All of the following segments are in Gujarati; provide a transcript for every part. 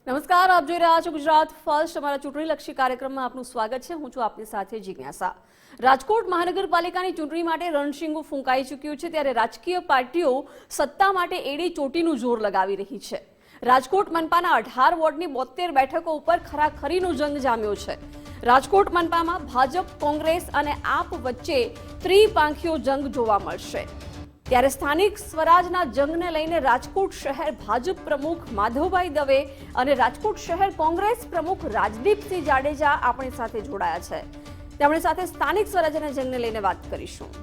નમસ્કાર, આપ જોઈ રહ્યા છો ગુજરાત ફર્સ્ટ। અમારા ચૂંટણીલક્ષી કાર્યક્રમમાં આપનું સ્વાગત છે। હું છું આપની સાથે જિજ્ઞાસા। રાજકોટ મહાનગરપાલિકાની ચૂંટણી માટે રણશીંગું ફૂંકાઈ ચૂક્યું છે, ત્યારે રાજકીય પાર્ટીઓ સત્તા માટે એડી ચોટીનું જોર લગાવી રહી છે। રાજકોટ મનપાના 18 વોર્ડની 72 બેઠકો ઉપર ખરાખરીનો જંગ જામ્યો છે। રાજકોટ મનપામાં ભાજપ, કોંગ્રેસ અને આપ વચ્ચે ત્રિપાંખીયો જંગ જોવા મળશે। ત્યારે સ્થાનિક સ્વરાજના જંગને લઈને રાજકોટ શહેર ભાજપ પ્રમુખ માધવભાઈ દવે અને રાજકોટ શહેર કોંગ્રેસ પ્રમુખ રાજદીપસિંહ જાડેજા આપણી સાથે જોડાયા છે। તેમની સાથે સ્થાનિક સ્વરાજના જંગને લઈને વાત કરીશું।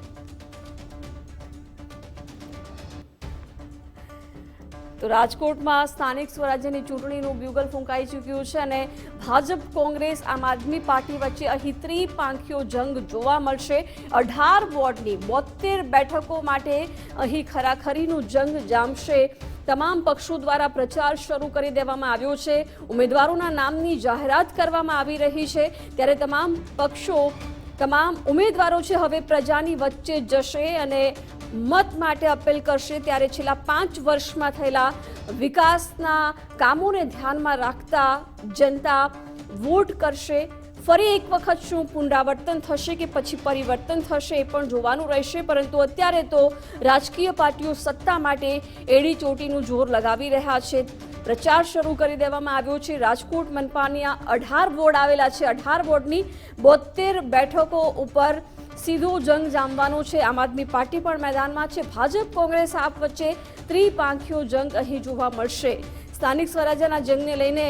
તો રાજકોટમાં સ્થાનિક સ્વરાજ્યની ચૂંટણીનું બ્યુગલ ફૂંકાઈ ચૂક્યું છે અને ભાજપ, કોંગ્રેસ, આમ આદમી પાર્ટી વચ્ચે અહીં ત્રિપાંખીયો જંગ જોવા મળશે। 18 વોર્ડની 72 બેઠકો માટે અહીં ખરાખરીનું જંગ જામશે। તમામ પક્ષો દ્વારા પ્રચાર શરૂ કરી દેવામાં આવ્યો છે। ઉમેદવારોના નામની જાહેરાત કરવામાં આવી રહી છે, ત્યારે તમામ ઉમેદવારો છે હવે પ્રજાની વચ્ચે જશે અને મત માટે અપીલ કરશે। ત્યારે છેલ્લા 5 વર્ષમાં થયેલા વિકાસના કામોને ધ્યાનમાં રાખતા જનતા વોટ કરશે। ફરી એક વખત શું પુનરાવર્તન થશે કે પછી પરિવર્તન થશે એ પણ જોવાનું રહેશે, પરંતુ અત્યારે તો રાજકીય પાર્ટીઓ સત્તા માટે એડી ચોટીનું જોર લગાવી રહ્યા છે। પ્રચાર શરૂ કરી દેવામાં આવ્યો છે। રાજકોટ મનપાની 18 વોર્ડ આવેલા છે। 18 વોર્ડની 72 બેઠકો ઉપર સીધો જંગ જામવાનો છે। આમ આદમી પાર્ટી પણ મેદાનમાં છે। ભાજપ, કોંગ્રેસ આપ વચ્ચે ત્રિપાંખીયો જંગ અહીં જોવા મળશે। સ્થાનિક સ્વરાજ્યના જંગને લઈને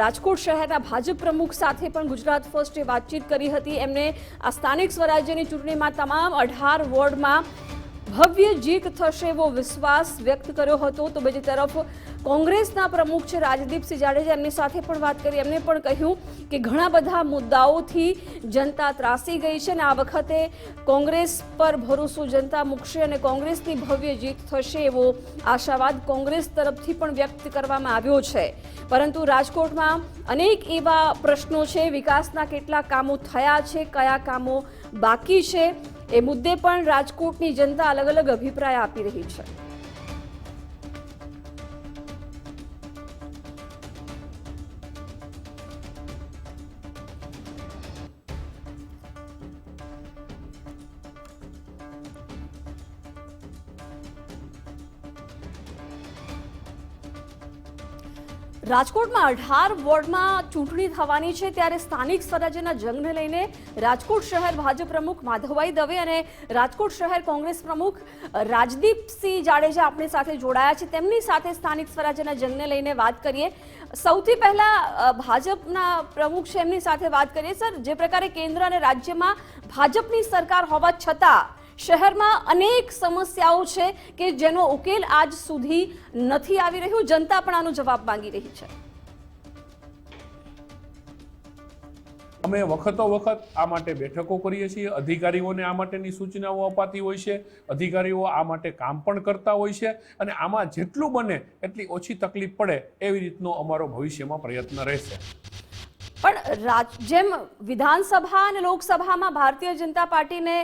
રાજકોટ શહેરના ભાજપ પ્રમુખ સાથે પણ ગુજરાત ફર્સ્ટે વાતચીત કરી હતી। એમને આ સ્થાનિક સ્વરાજ્યની ચૂંટણીમાં તમામ 18 વોર્ડમાં ભવ્ય જીત થશે એવો વિશ્વાસ વ્યક્ત કર્યો હતો। તો બીજી તરફ કોંગ્રેસના પ્રમુખ છે રાજદીપસિંહ જાડેજા, એમની સાથે પણ વાત કરી। એમને પણ કહ્યું કે ઘણા બધા મુદ્દાઓથી જનતા ત્રાસી ગઈ છે અને આ વખતે કોંગ્રેસ પર ભરોસો જનતા મૂકશે અને કોંગ્રેસની ભવ્ય જીત થશે એવો આશાવાદ કોંગ્રેસ તરફથી પણ વ્યક્ત કરવામાં આવ્યો છે। પરંતુ રાજકોટમાં અનેક એવા પ્રશ્નો છે, વિકાસના કેટલા કામો થયા છે, કયા કામો બાકી છે, એ મુદ્દે પણ રાજકોટની જનતા અલગ અલગ અભિપ્રાય આપી રહી છે। રાજકોટમાં 18 વોર્ડમાં ચૂંટણી થવાની છે, ત્યારે સ્થાનિક સ્વરાજ્યના જંગને લઈને રાજકોટ શહેર ભાજપ પ્રમુખ માધવભાઈ દવે અને રાજકોટ શહેર કોંગ્રેસ પ્રમુખ રાજદીપસિંહ જાડેજા આપણી સાથે જોડાયા છે। તેમની સાથે સ્થાનિક સ્વરાજ્યના જંગને લઈને વાત કરીએ। સૌથી પહેલા ભાજપના પ્રમુખ છે એમની સાથે વાત કરીએ। સર, જે પ્રકારે કેન્દ્ર અને રાજ્યમાં ભાજપની સરકાર હોવા છતાં શહેરમાં અનેક સમસ્યાઓ છે કે જેનો ઉકેલ આજ સુધી નથી આવી રહ્યો, જનતા પણ આનો જવાબ માંગી રહી છે। અમે વખતો વખત આ માટે બેઠકો કરીએ છીએ। અધિકારીઓને આ માટેની સૂચનાઓ અપાતી હોય છે, અધિકારીઓ આ માટે કામ પણ કરતા હોય છે અને આમાં જેટલું બને એટલી ઓછી તકલીફ પડે એવી રીતનો અમારો ભવિષ્યમાં પ્રયત્ન રહેશે। પણ જેમ વિધાનસભા અને લોકસભામાં ભારતીય જનતા પાર્ટીને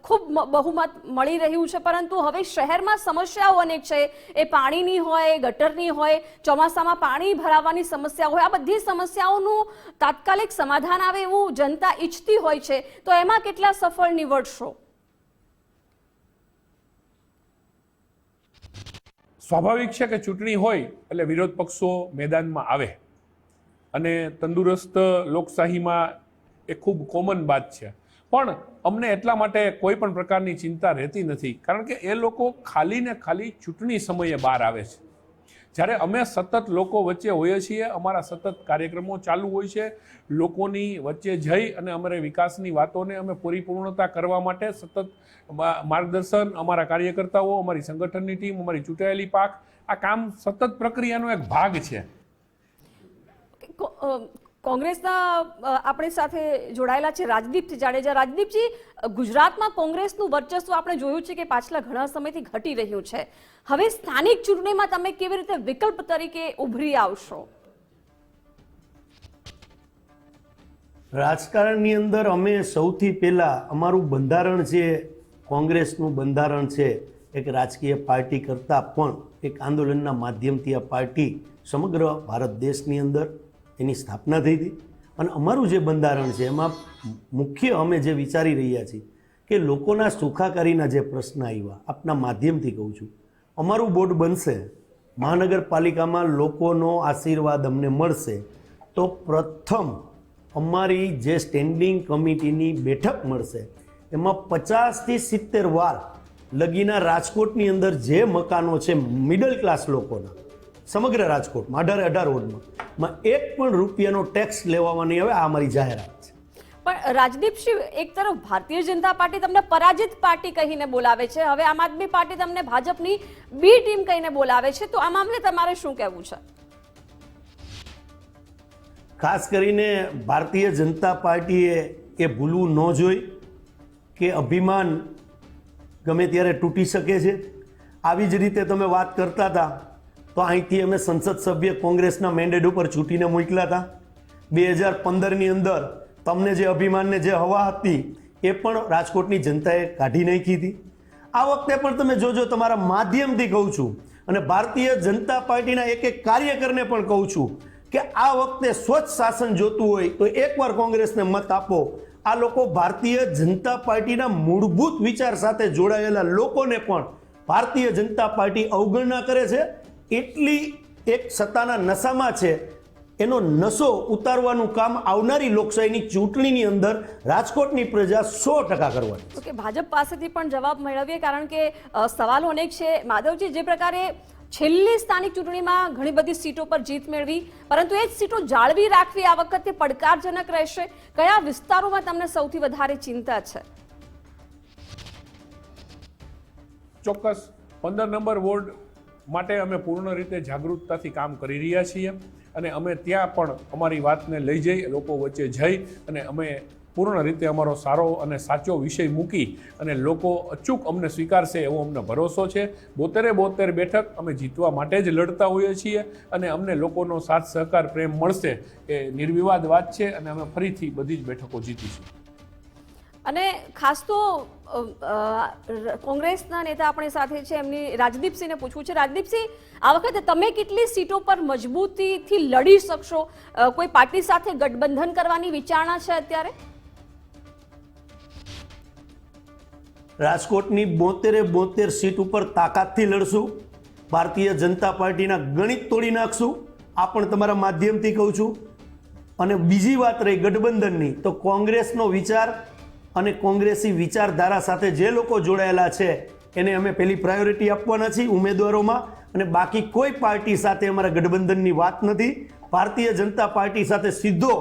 ખૂબ બહુમત મળી રહ્યું છે, પરંતુ હવે શહેરમાં સમસ્યાઓ અનેક છે। એ પાણીની હોય, ગટરની હોય, ચોમાસામાં પાણી ભરાવાની સમસ્યા હોય, આ બધી સમસ્યાઓનું તાત્કાલિક સમાધાન આવે એવું જનતા ઈચ્છતી હોય છે, તો એમાં કેટલા સફળ નીવડશો? સ્વાભાવિક છે કે ચૂંટણી હોય એટલે વિરોધ પક્ષો મેદાનમાં આવે અને તંદુરસ્ત લોકશાહીમાં એ ખૂબ કોમન વાત છે। પણ અમને એટલા માટે કોઈ પણ પ્રકારની ચિંતા રહેતી નથી, કારણ કે એ લોકો ખાલી ને ખાલી ચૂંટણી સમયે બહાર આવે છે। જ્યારે અમે સતત લોકો વચ્ચે હોઈએ છીએ, અમારા સતત કાર્યક્રમો ચાલુ હોય છે, લોકોની વચ્ચે જઈ અને અમારે વિકાસની વાતોને અમે પરિપૂર્ણતા કરવા માટે સતત માર્ગદર્શન, અમારા કાર્યકર્તાઓ, અમારી સંગઠનની ટીમ, અમારી ચૂંટાયેલી પાંખ, આ કામ સતત પ્રક્રિયાનો એક ભાગ છે। કોંગ્રેસના આપણી સાથે જોડાયેલા છે રાજદીપસિંહ જાડેજા। રાજદીપજી, ગુજરાતમાં કોંગ્રેસનું વર્ચસ્વ આપણે જોયું છે કે પાછલા ઘણા સમયથી ઘટી રહ્યું છે। હવે સ્થાનિક ચૂંટણીમાં તમે કેવી રીતે વિકલ્પ તરીકે ઉભરી આવશો? રાજકારણની અંદર અમે સૌથી પહેલા અમારું બંધારણ છે, કોંગ્રેસનું બંધારણ છે, એક રાજકીય પાર્ટી કરતાં પણ એક આંદોલનના માધ્યમથી આ પાર્ટી સમગ્ર ભારત દેશની અંદર એની સ્થાપના થઈ હતી. અને અમારું જે બંધારણ છે એમાં મુખ્ય અમે જે વિચારી રહ્યા છીએ કે લોકોના સુખાકારીના જે પ્રશ્ન આવ્યા, આપના માધ્યમથી કહું છું, અમારું બોર્ડ બનશે, મહાનગરપાલિકામાં લોકોનો આશીર્વાદ અમને મળશે તો પ્રથમ અમારી જે સ્ટેન્ડિંગ કમિટીની બેઠક મળશે એમાં 50થી 70 વાર લગીના રાજકોટની અંદર જે મકાનો છે મિડલ ક્લાસ લોકોના, સમગ્ર રાજકોટમાં 18 વોર્ડમાં એક પણ રૂપિયાનો ટેક્સ લેવામાં નહીં આવે. આ અમારી જાહેરાત છે. પણ રાજદીપસિંહ, એક તરફ ભારતીય જનતા પાર્ટી તમને પરાજિત પાર્ટી કહીને બોલાવે છે, હવે આમ આદમી પાર્ટી તમને ભાજપની બી ટીમ કહીને બોલાવે છે, તો આ મામલે તમારે શું કહેવું છે? ખાસ કરીને ભારતીય જનતા પાર્ટીએ એ ભૂલવું ન જોઈ કે અભિમાન ગમે ત્યારે તૂટી શકે છે. આવી જ રીતે તમે વાત કરતા હતા તો અહીંથી અમે સંસદ સભ્ય કોંગ્રેસના મેન્ડેટ ઉપર ચૂંટીને મોકલ્યા હતા. 2015ની અંદર તમને જે અભિમાનને જે હવા હતી એ પણ રાજકોટની જનતાએ કાઢી નાખી હતી. આ વખતે પણ તમે જોજો, તમારા માધ્યમથી કહું છું અને ભારતીય જનતા પાર્ટીના એક એક કાર્યકરને પણ કહું છું કે આ વખતે સ્વચ્છ શાસન જોતું હોય તો એકવાર કોંગ્રેસને મત આપો. આ લોકો ભારતીય જનતા પાર્ટીના મૂળભૂત વિચાર સાથે જોડાયેલા લોકોને પણ ભારતીય જનતા પાર્ટી અવગણના કરે છે. એટલી એક સત્તાના નશામાં છે. એનો નશો ઉતારવાનું કામ આવનારી લોકશાહીની ચૂંટણીની અંદર રાજકોટની પ્રજા 100% કરવાની. ઓકે, ભાજપ પાસેથી પણ જવાબ મેળવીએ, કારણ કે સવાલો અનેક છે. માધવજી, જે પ્રકારે છેલ્લી સ્થાનિક ચૂંટણીમાં ઘણી બધી સીટો પર જીત મેળવી, પરંતુ એ જ સીટો જાળવી રાખવી આ વખતે પડકારજનક રહેશે. કયા વિસ્તારોમાં તમને સૌથી વધારે ચિંતા છે? ચોક્કસ 15 નંબર વોર્ડ માટે અમે પૂર્ણ રીતે જાગૃતતાથી કામ કરી રહ્યા છીએ અને અમે ત્યાં પણ અમારી વાતને લઈ જઈ લોકો વચ્ચે જઈ અને અમે પૂર્ણ રીતે અમારો સારો અને સાચો વિષય મૂકી અને લોકો અચૂક અમને સ્વીકારશે એવો અમને ભરોસો છે. 72 બેઠક અમે જીતવા માટે જ લડતા હોઈએ છીએ અને અમને લોકોનો સાથ સહકાર પ્રેમ મળશે એ નિર્વિવાદ વાત છે અને અમે ફરીથી બધી જ બેઠકો જીતીશું. અને ખાસ તો કોંગ્રેસના નેતા આપણી સાથે છે, એમની રાજદીપસિંહને પૂછવું છે. રાજદીપસિંહ, આ વખતે તમે કેટલી સીટો પર મજબૂતીથી લડી શકશો? કોઈ પાર્ટી સાથે ગઠબંધન કરવાની વિચારણા છે અત્યારે? રાજકોટની 72 સીટ ઉપર તાકાતથી લડશું. ભારતીય જનતા પાર્ટીના ગણિત તોડી નાખશું. આ પણ તમારા માધ્યમથી કહું છું. અને બીજી વાત રહી ગઠબંધનની, તો કોંગ્રેસનો વિચાર અને કોંગ્રેસી વિચારધારા સાથે જે લોકો જોડાયેલા છે એને અમે પહેલી પ્રાયોરિટી આપવાના છીએ ઉમેદવારોમાં. અને બાકી કોઈ પાર્ટી સાથે અમારા ગઠબંધનની વાત નથી. ભારતીય જનતા પાર્ટી સાથે સીધો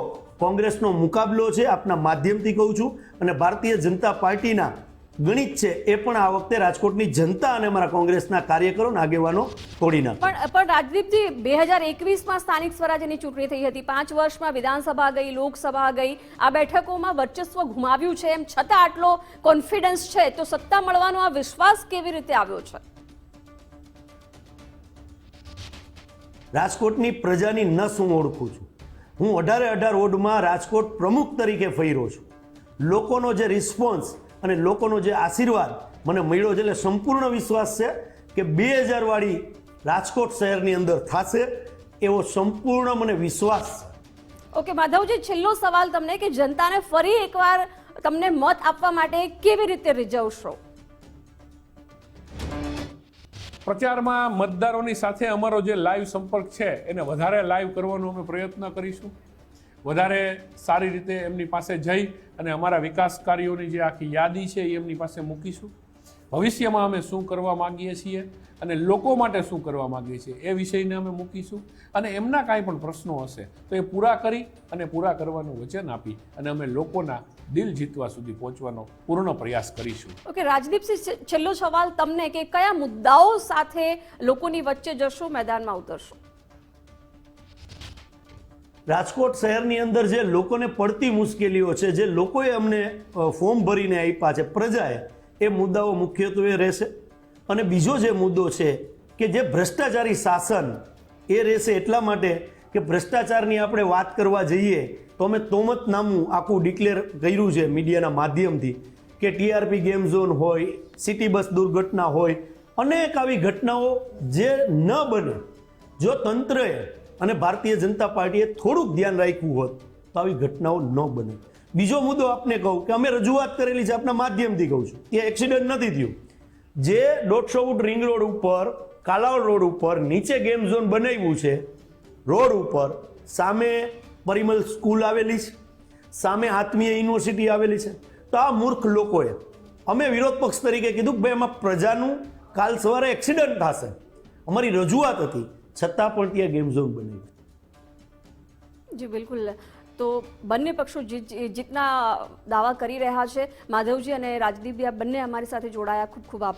કોંગ્રેસનો મુકાબલો છે, આપના માધ્યમથી કહું છું. અને ભારતીય જનતા પાર્ટીના ગણિત છે એ પણ આ વખતે રાજકોટની જનતા અને અમારા કોંગ્રેસના કાર્યકરો અને આગેવાનો તોડી નાખે. પણ રાજદીપજી, 2021માં સ્થાનિક સ્વરાજ્યની ચૂંટણી થઈ હતી. 5 વર્ષમાં વિધાનસભા ગઈ, લોકસભા ગઈ, આ બેઠકોમાં વર્ચસ્વ ગુમાવ્યું છે. એમ છતાં આટલો કોન્ફિડન્સ છે, તો સત્તા મળવાનો આ વિશ્વાસ કેવી રીતે આવ્યો છે? રાજકોટની પ્રજાની નસ હું ઓળખું છું. હું 18 વોર્ડમાં રાજકોટ પ્રમુખ તરીકે ફર્યો છું. લોકોનો જે રિસ્પોન્સ અને લોકોનો જે આશીર્વાદ મને મળ્યો છે, એટલે સંપૂર્ણ વિશ્વાસ છે કે 2000 વાળી રાજકોટ શહેરની અંદર થશે એવો સંપૂર્ણ મને વિશ્વાસ છે. ઓકે માધવજી, છેલ્લો સવાલ તમને કે જનતાને ફરી એકવાર તમને મત આપવા માટે કેવી રીતે રીઝવશો? પ્રચારમાં મતદારોની સાથે અમારો જે લાઈવ સંપર્ક છે એને વધારે લાઈવ કરવાનો અમે પ્રયત્ન કરીશું. વધારે સારી રીતે એમની પાસે જઈ અને અમારા વિકાસ કાર્યોની જે આખી યાદી છે એ એમની પાસે મૂકીશું. ભવિષ્યમાં અમે શું કરવા માગીએ છીએ અને લોકો માટે શું કરવા માગીએ છીએ એ વિષયને અમે મૂકીશું. અને એમના કાંઈ પણ પ્રશ્નો હશે તો એ પૂરા કરી અને પૂરા કરવાનું વચન આપી અને અમે લોકોના દિલ જીતવા સુધી પહોંચવાનો પૂર્ણ પ્રયાસ કરીશું. ઓકે રાજદીપસિંહ, છેલ્લો સવાલ તમને કે કયા મુદ્દાઓ સાથે લોકોની વચ્ચે જશો, મેદાનમાં ઉતરશો? રાજકોટ શહેરની અંદર જે લોકોને પડતી મુશ્કેલીઓ છે, જે લોકોએ અમને ફોર્મ ભરીને આપ્યા છે પ્રજાએ, એ મુદ્દાઓ મુખ્યત્વે રહેશે. અને બીજો જે મુદ્દો છે કે જે ભ્રષ્ટાચારી શાસન એ રહેશે. એટલા માટે કે ભ્રષ્ટાચારની આપણે વાત કરવા જઈએ તો અમે તોમત નામું આખું ડિક્લેર કર્યું છે મીડિયાના માધ્યમથી કે ટીઆરપી ગેમ ઝોન હોય, સિટી બસ દુર્ઘટના હોય, અનેક આવી ઘટનાઓ જે ન બને, જો તંત્રએ અને ભારતીય જનતા પાર્ટીએ થોડુંક ધ્યાન રાખ્યું હોત તો આવી ઘટનાઓ ન બને. બીજો મુદ્દો આપને કહું કે અમે રજૂઆત કરેલી છે, આપના માધ્યમથી કહું છું, એ એક્સિડન્ટ નથી થયું. જે 150 ફૂટ રિંગ રોડ ઉપર, કાલાવડ રોડ ઉપર નીચે ગેમ ઝોન બનાવ્યું છે, રોડ ઉપર સામે પરિમલ સ્કૂલ આવેલી છે, સામે આત્મીય યુનિવર્સિટી આવેલી છે. તો આ મૂર્ખ લોકોએ અમે વિરોધ પક્ષ તરીકે કીધું કે ભાઈ એમાં પ્રજાનું કાલ સવારે એક્સિડન્ટ થશે, અમારી રજૂઆત હતી, છતાં પણ ત્યાં ગેમ ઝોન બનાવી. જી બિલકુલ. તો બંને પક્ષો જીતના દાવા કરી રહ્યા છે. માધવજી અને રાજદીપજી, આ બંને અમારી સાથે જોડાયા, ખૂબ ખૂબ આભાર.